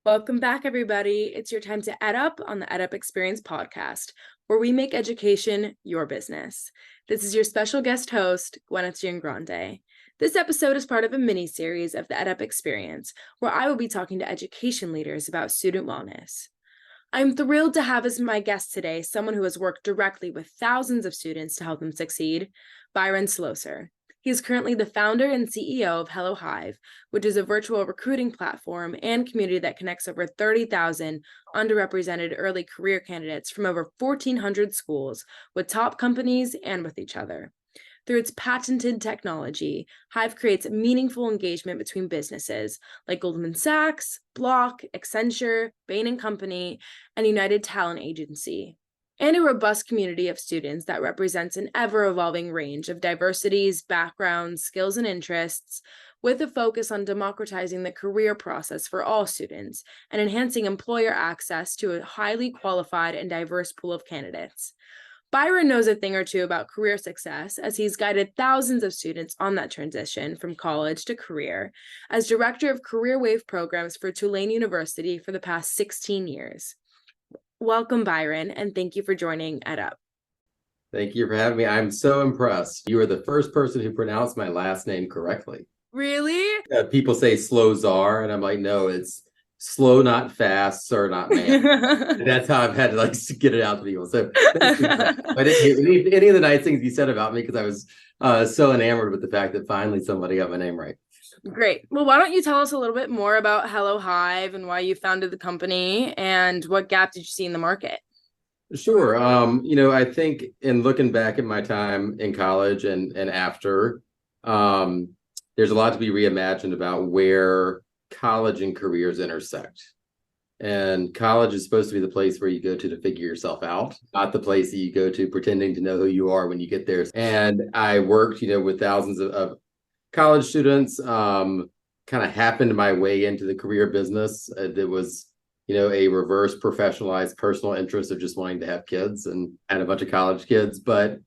Welcome back, everybody. It's your time to EdUp on the EdUp Experience podcast, where we make education your business. This is your special guest host, Gwyneth Giangrande. This episode is part of a mini-series of the EdUp Experience, where I will be talking to education leaders about student wellness. I'm thrilled to have as my guest today someone who has worked directly with thousands of students to help them succeed, Byron. He is currently the founder and CEO of Hello Hive, which is a virtual recruiting platform and community that connects over 30,000 underrepresented early career candidates from over 1,400 schools with top companies and with each other. Through its patented technology, Hive creates meaningful engagement between businesses like Goldman Sachs, Block, Accenture, Bain & Company, and United Talent Agency, and a robust community of students that represents an ever-evolving range of diversities, backgrounds, skills, and interests, with a focus on democratizing the career process for all students and enhancing employer access to a highly qualified and diverse pool of candidates. Byron knows a thing or two about career success, as he's guided thousands of students on that transition from college to career as director of Career Wave programs for Tulane University for the past 16 years. Welcome, Byron, and thank you for joining EdUp. Thank you for having me. I'm so impressed. You are the first person who pronounced my last name correctly. Really? People say Slowzar, and I'm like, no, it's slow, not fast, sir, not man. That's how I've had to get it out to people. So I didn't hear any of the nice things you said about me because I was so enamored with the fact that finally somebody got my name right. Great. Well, why don't you tell us a little bit more about Hello Hive and why you founded the company and what gap did you see in the market? Sure. I think in looking back at my time in college and after, there's a lot to be reimagined about where college and careers intersect. And college is supposed to be the place where you go to figure yourself out, not the place that you go to pretending to know who you are when you get there. And I worked, with thousands of college students, kind of happened my way into the career business. That was, a reverse professionalized personal interest of just wanting to have kids and had a bunch of college kids. But,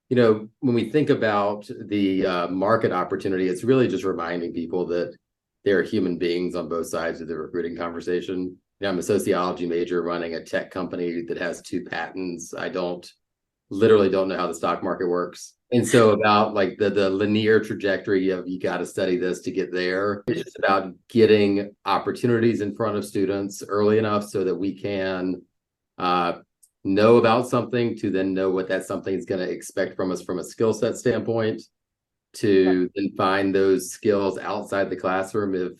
when we think about the market opportunity, it's really just reminding people that there are human beings on both sides of the recruiting conversation. I'm a sociology major running a tech company that has 2 patents. I literally don't know how the stock market works. And so about the linear trajectory of you got to study this to get there. It's just about getting opportunities in front of students early enough so that we can know about something to then know what that something is going to expect from us from a skill set standpoint, to then find those skills outside the classroom if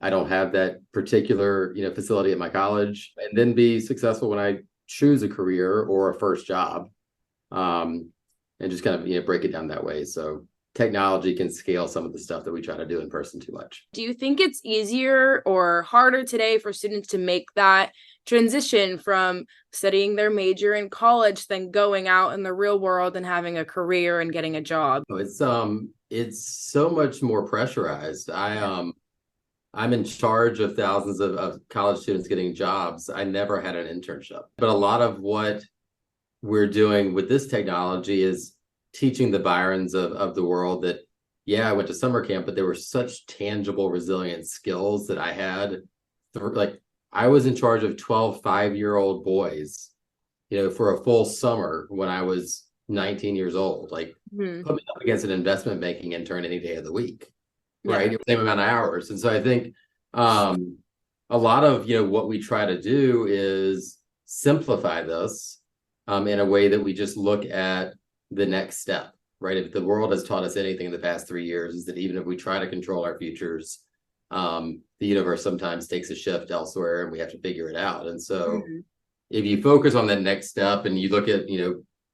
I don't have that particular facility at my college, and then be successful when I choose a career or a first job. And just kind of break it down that way. So technology can scale some of the stuff that we try to do in person too much. Do you think it's easier or harder today for students to make that transition from studying their major in college than going out in the real world and having a career and getting a job? It's so much more pressurized. I'm in charge of thousands of college students getting jobs. I never had an internship, but a lot of what we're doing with this technology is teaching the Byrons of the world that, I went to summer camp, but there were such tangible, resilient skills that I had. I was in charge of 12 5-year-old boys, for a full summer when I was 19 years old. Put me up against an investment banking intern any day of the week, right? Same amount of hours. And so I think a lot of, what we try to do is simplify this in a way that we just look at the next step, right? If the world has taught us anything in the past 3 years, is that even if we try to control our futures, the universe sometimes takes a shift elsewhere and we have to figure it out. And so if you focus on that next step and you look at,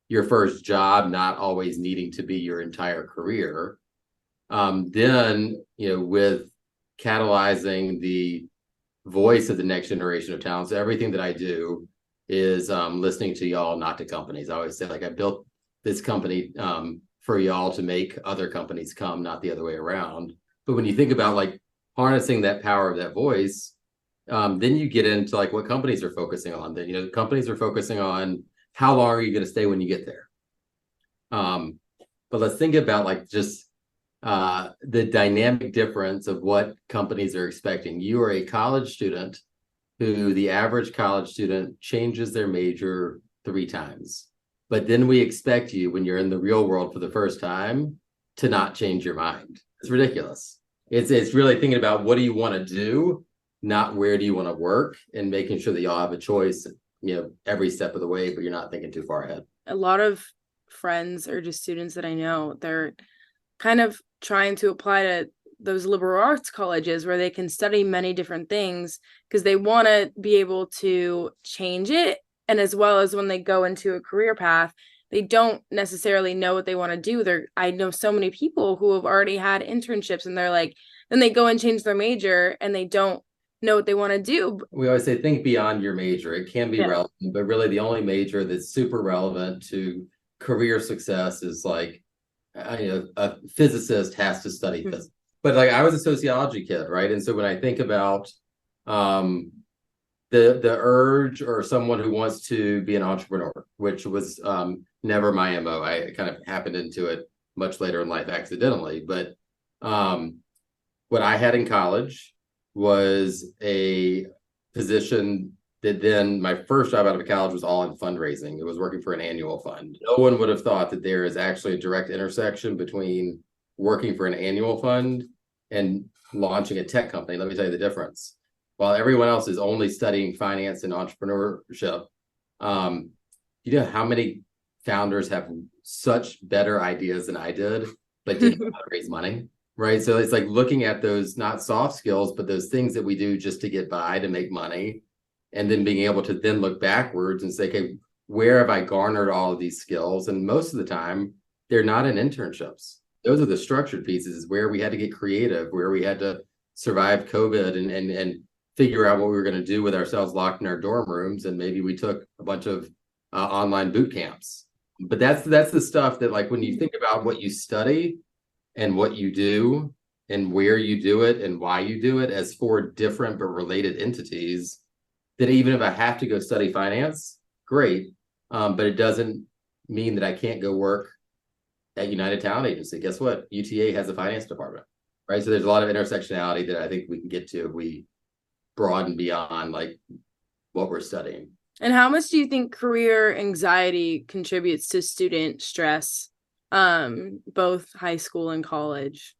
your first job not always needing to be your entire career, then, with catalyzing the voice of the next generation of talent, so everything that I do is listening to y'all, not to companies. I always say, I built this company for y'all to make other companies come, not the other way around. But when you think about harnessing that power of that voice, then you get into what companies are focusing on. That companies are focusing on how long are you going to stay when you get there. But let's think about just the dynamic difference of what companies are expecting. You are a college student who the average college student changes their major 3 times. But then we expect you, when you're in the real world for the first time, to not change your mind. It's ridiculous. It's really thinking about what do you want to do, not where do you want to work, and making sure that y'all have a choice, every step of the way, but you're not thinking too far ahead. A lot of friends or just students that I know, they're kind of trying to apply to those liberal arts colleges where they can study many different things because they want to be able to change it. And as well as when they go into a career path, they don't necessarily know what they want to do. I know so many people who have already had internships and they're like, then they go and change their major and they don't know what they want to do. We always say, think beyond your major. It can be relevant, but really the only major that's super relevant to career success is like, a physicist has to study physics. But like I was a sociology kid, right? And so when I think about the urge or someone who wants to be an entrepreneur, which was never my MO. I kind of happened into it much later in life accidentally. But what I had in college was a position that then my first job out of college was all in fundraising. It was working for an annual fund. No one would have thought that there is actually a direct intersection between working for an annual fund and launching a tech company. Let me tell you the difference. While everyone else is only studying finance and entrepreneurship, you know how many founders have such better ideas than I did, but didn't know how to raise money, right? So it's like looking at those, not soft skills, but those things that we do just to get by, to make money, and then being able to then look backwards and say, okay, where have I garnered all of these skills? And most of the time, they're not in internships. Those are the structured pieces where we had to get creative, where we had to survive COVID and figure out what we were going to do with ourselves locked in our dorm rooms. And maybe we took a bunch of online boot camps. But that's the stuff that, like, when you think about what you study and what you do and where you do it and why you do it as 4 different but related entities, that even if I have to go study finance, great. But it doesn't mean that I can't go work at United Talent Agency. Guess what? UTA has a finance department, right? So there's a lot of intersectionality that I think we can get to if we broaden beyond like what we're studying. And how much do you think career anxiety contributes to student stress, both high school and college?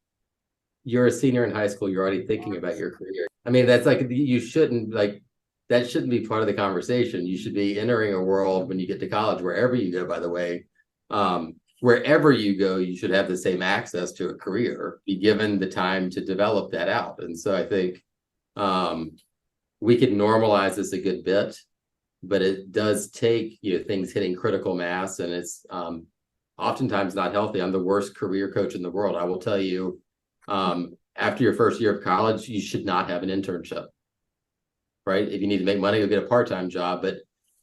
You're a senior in high school, you're already thinking about your career. I mean, that's like, you shouldn't, like, that shouldn't be part of the conversation. You should be entering a world when you get to college, wherever you go, by the way. Wherever you go, you should have the same access to a career, be given the time to develop that out. And so I think we could normalize this a good bit, but it does take, things hitting critical mass, and it's oftentimes not healthy. I'm the worst career coach in the world. I will tell you, after your first year of college, you should not have an internship, right? If you need to make money, you'll get a part-time job, but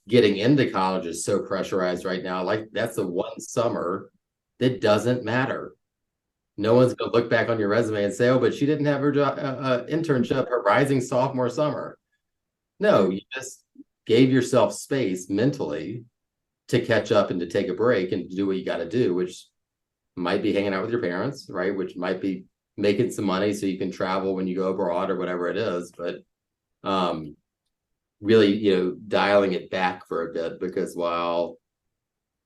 getting into college is so pressurized right now. Like, that's the one summer that doesn't matter. No one's going to look back on your resume and say, oh, but she didn't have her internship her rising sophomore summer. No, you just gave yourself space mentally to catch up and to take a break and to do what you got to do, which might be hanging out with your parents, right? Which might be making some money so you can travel when you go abroad or whatever it is. But really, dialing it back for a bit, because while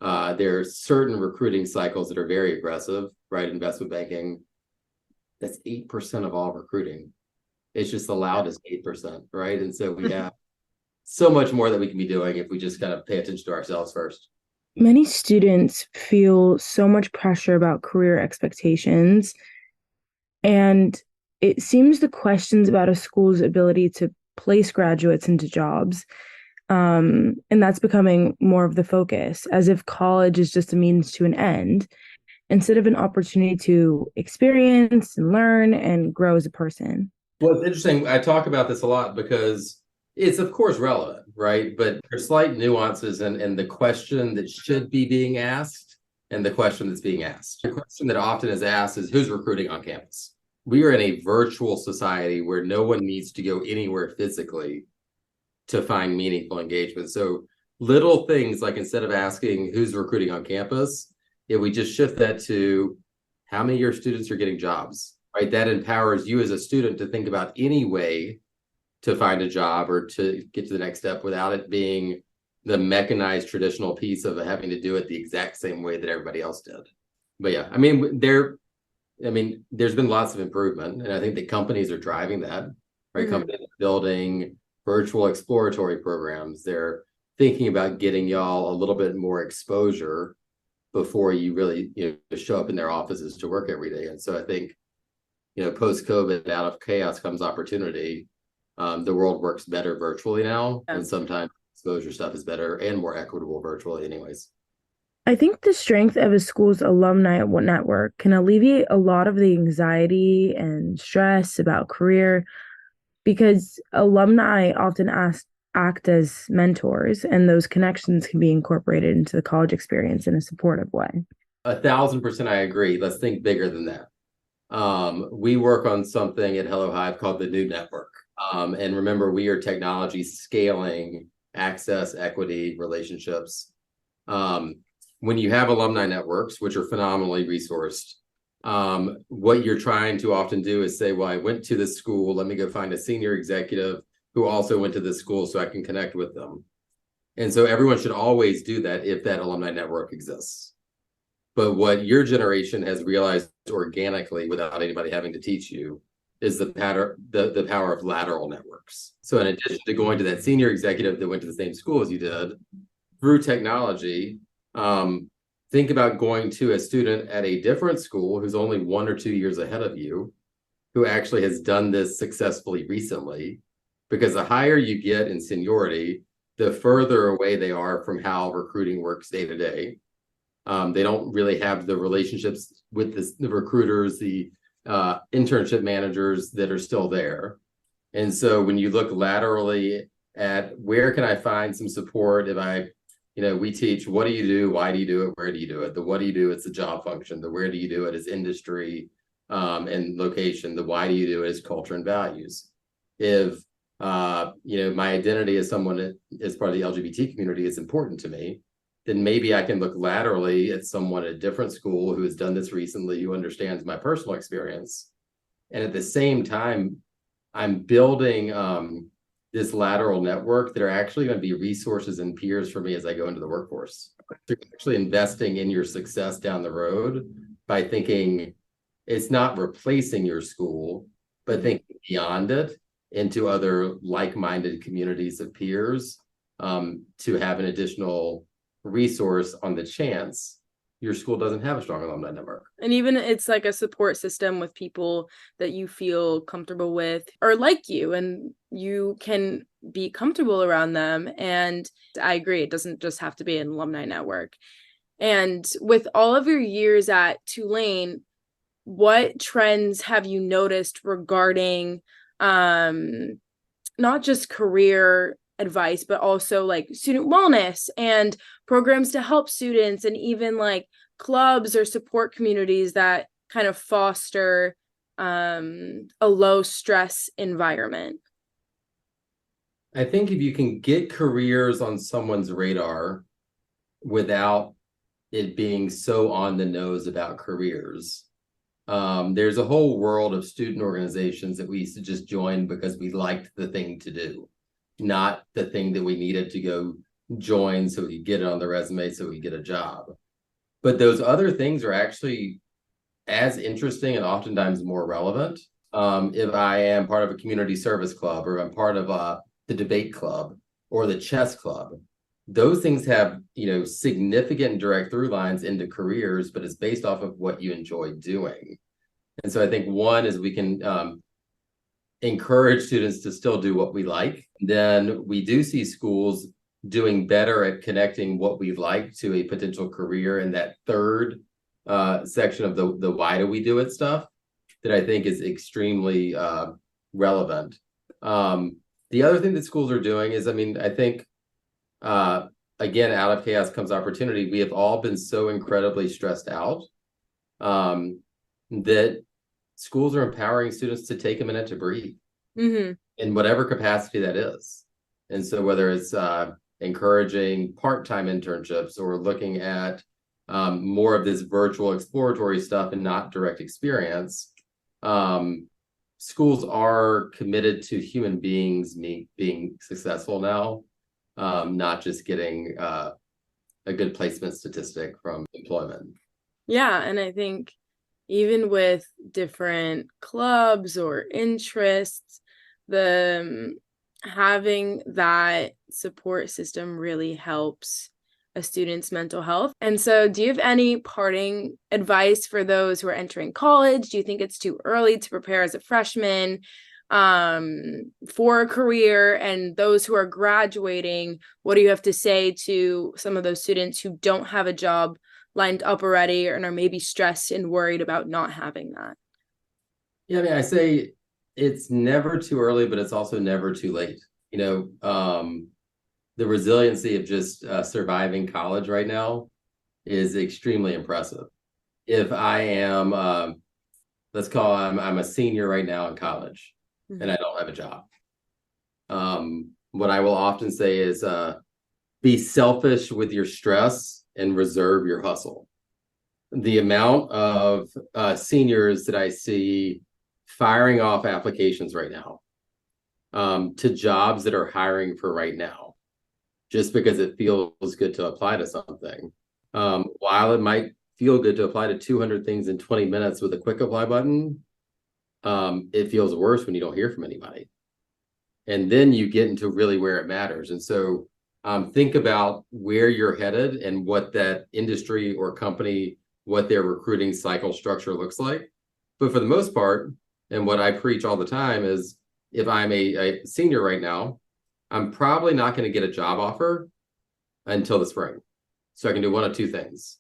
there are certain recruiting cycles that are very aggressive, right? Investment banking, that's 8% of all recruiting. It's just the loudest 8%, right? And so we have so much more that we can be doing if we just kind of pay attention to ourselves first. Many students feel so much pressure about career expectations, and it seems the questions about a school's ability to place graduates into jobs, and that's becoming more of the focus, as if college is just a means to an end, instead of an opportunity to experience and learn and grow as a person. Well, it's interesting. I talk about this a lot because it's, of course, relevant, right? But there's slight nuances in the question that should be being asked and the question that's being asked. The question that often is asked is, who's recruiting on campus? We are in a virtual society where no one needs to go anywhere physically to find meaningful engagement. So little things like, instead of asking who's recruiting on campus, if we just shift that to how many of your students are getting jobs, right? That empowers you as a student to think about any way to find a job or to get to the next step without it being the mechanized traditional piece of having to do it the exact same way that everybody else did. But yeah, there's been lots of improvement, and I think the companies are driving that, right? Mm-hmm. Companies are building virtual exploratory programs. They're thinking about getting y'all a little bit more exposure before you really show up in their offices to work every day. And so I think, post-COVID, out of chaos comes opportunity. The world works better virtually now, and sometimes exposure stuff is better and more equitable virtually anyways. I think the strength of a school's alumni network can alleviate a lot of the anxiety and stress about career, because alumni often act as mentors, and those connections can be incorporated into the college experience in a supportive way. 1,000% I agree. Let's think bigger than that. We work on something at Hello Hive called the New Network. And remember, we are technology scaling access, equity, relationships. When you have alumni networks, which are phenomenally resourced, what you're trying to often do is say, well, I went to this school, let me go find a senior executive who also went to this school so I can connect with them. And so everyone should always do that if that alumni network exists. But what your generation has realized organically without anybody having to teach you is the power of lateral networks. So in addition to going to that senior executive that went to the same school as you did, through technology, think about going to a student at a different school who's only 1 or 2 years ahead of you, who actually has done this successfully recently, because the higher you get in seniority, the further away they are from how recruiting works day to day. They don't really have the relationships with the recruiters, the internship managers that are still there. And so when you look laterally at where can I find some support, we teach, what do you do? Why do you do it? Where do you do it? The what do you do? It's the job function. The where do you do it is industry and location. The why do you do it is culture and values. If, my identity as someone that is part of the LGBT community is important to me, then maybe I can look laterally at someone at a different school who has done this recently, who understands my personal experience. And at the same time, I'm building this lateral network that are actually going to be resources and peers for me as I go into the workforce. You're actually investing in your success down the road by thinking it's not replacing your school, but thinking beyond it into other like-minded communities of peers to have an additional resource on the chance your school doesn't have a strong alumni network. And even it's like a support system with people that you feel comfortable with or like you, and you can be comfortable around them. And I agree, it doesn't just have to be an alumni network. And with all of your years at Tulane, what trends have you noticed regarding not just career advice, but also like student wellness and programs to help students, and even like clubs or support communities that kind of foster a low stress environment? I think if you can get careers on someone's radar without it being so on the nose about careers, there's a whole world of student organizations that we used to just join because we liked the thing to do, not the thing that we needed to go join so we could get it on the resume so we get a job. But those other things are actually as interesting and oftentimes more relevant. If I am part of a community service club, or I'm part of the debate club or the chess club, those things have significant direct through lines into careers, but it's based off of what you enjoy doing. And so I think one is we can encourage students to still do what we like. Then we do see schools doing better at connecting what we like to a potential career in that third section of the why do we do it stuff that I think is extremely relevant. The other thing that schools are doing is, I think, again, out of chaos comes opportunity. We have all been so incredibly stressed out that schools are empowering students to take a minute to breathe in whatever capacity that is. And so whether it's encouraging part-time internships or looking at more of this virtual exploratory stuff and not direct experience, schools are committed to human beings being successful now, not just getting a good placement statistic from employment. Yeah, and I think even with different clubs or interests, the having that support system really helps a student's mental health. And so, do you have any parting advice for those who are entering college? Do you think it's too early to prepare as a freshman for a career? And those who are graduating, what do you have to say to some of those students who don't have a job lined up already and are maybe stressed and worried about not having that? Yeah, I mean, I say it's never too early, but it's also never too late. The resiliency of just surviving college right now is extremely impressive. If I am, I'm a senior right now in college, and I don't have a job. What I will often say is be selfish with your stress and reserve your hustle. The amount of seniors that I see firing off applications right now to jobs that are hiring for right now, just because it feels good to apply to something. While it might feel good to apply to 200 things in 20 minutes with a quick apply button, it feels worse when you don't hear from anybody. And then you get into really where it matters. And so think about where you're headed and what that industry or company, what their recruiting cycle structure looks like. But for the most part, and what I preach all the time is, if I'm a senior right now, I'm probably not going to get a job offer until the spring. So I can do one of two things.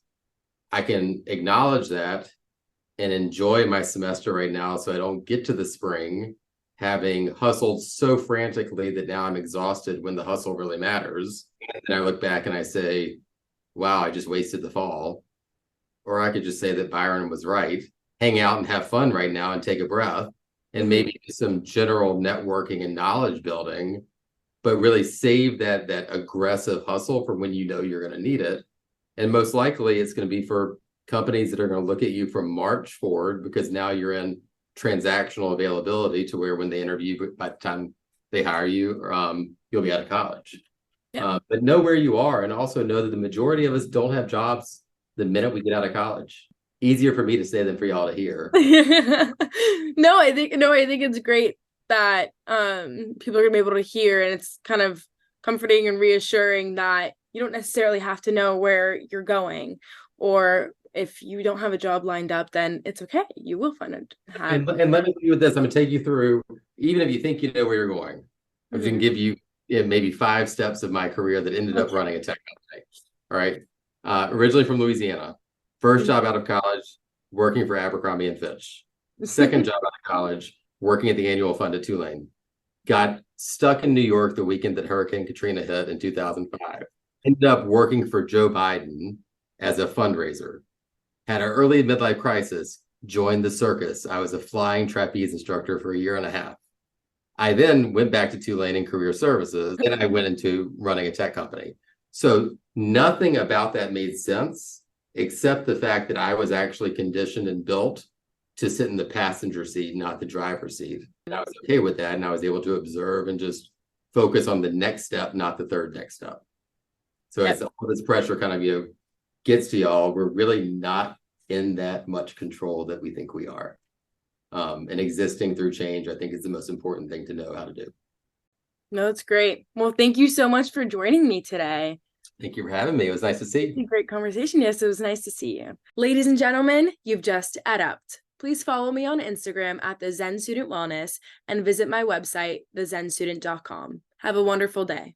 I can acknowledge that and enjoy my semester right now so I don't get to the spring having hustled so frantically that now I'm exhausted when the hustle really matters. And I look back and I say, wow, I just wasted the fall. Or I could just say that Byron was right. Hang out and have fun right now and take a breath, and maybe do some general networking and knowledge building, but really save that aggressive hustle for when you know you're going to need it. And most likely it's going to be for companies that are going to look at you from March forward, because now you're in transactional availability to where when they interview, by the time they hire you, you'll be out of college. Yeah. But know where you are, and also know that the majority of us don't have jobs the minute we get out of college. Easier for me to say than for y'all to hear. No, I think it's great that people are gonna be able to hear, and it's kind of comforting and reassuring that you don't necessarily have to know where you're going, or if you don't have a job lined up, then it's okay. You will find it. And let me do with this. I'm gonna take you through, even if you think you know where you're going, I'm just gonna give you maybe 5 steps of my career that ended up running a tech company. All right. Originally from Louisiana. First job out of college, working for Abercrombie and Fitch. Second job out of college, working at the annual fund at Tulane. Got stuck in New York the weekend that Hurricane Katrina hit in 2005. Ended up working for Joe Biden as a fundraiser. Had an early midlife crisis, joined the circus. I was a flying trapeze instructor for 1.5 years. I then went back to Tulane in career services, and I went into running a tech company. So nothing about that made sense, except the fact that I was actually conditioned and built to sit in the passenger seat, not the driver's seat. And I was okay with that. And I was able to observe and just focus on the next step, not the third next step. So as all this pressure kind of, gets to y'all, we're really not in that much control that we think we are. And existing through change, I think, is the most important thing to know how to do. No, that's great. Well, thank you so much for joining me today. Thank you for having me. It was nice to see you. Great conversation. Yes, it was nice to see you. Ladies and gentlemen, you've just EdUp'd. Please follow me on Instagram at the Zen Student Wellness and visit my website, thezenstudent.com. Have a wonderful day.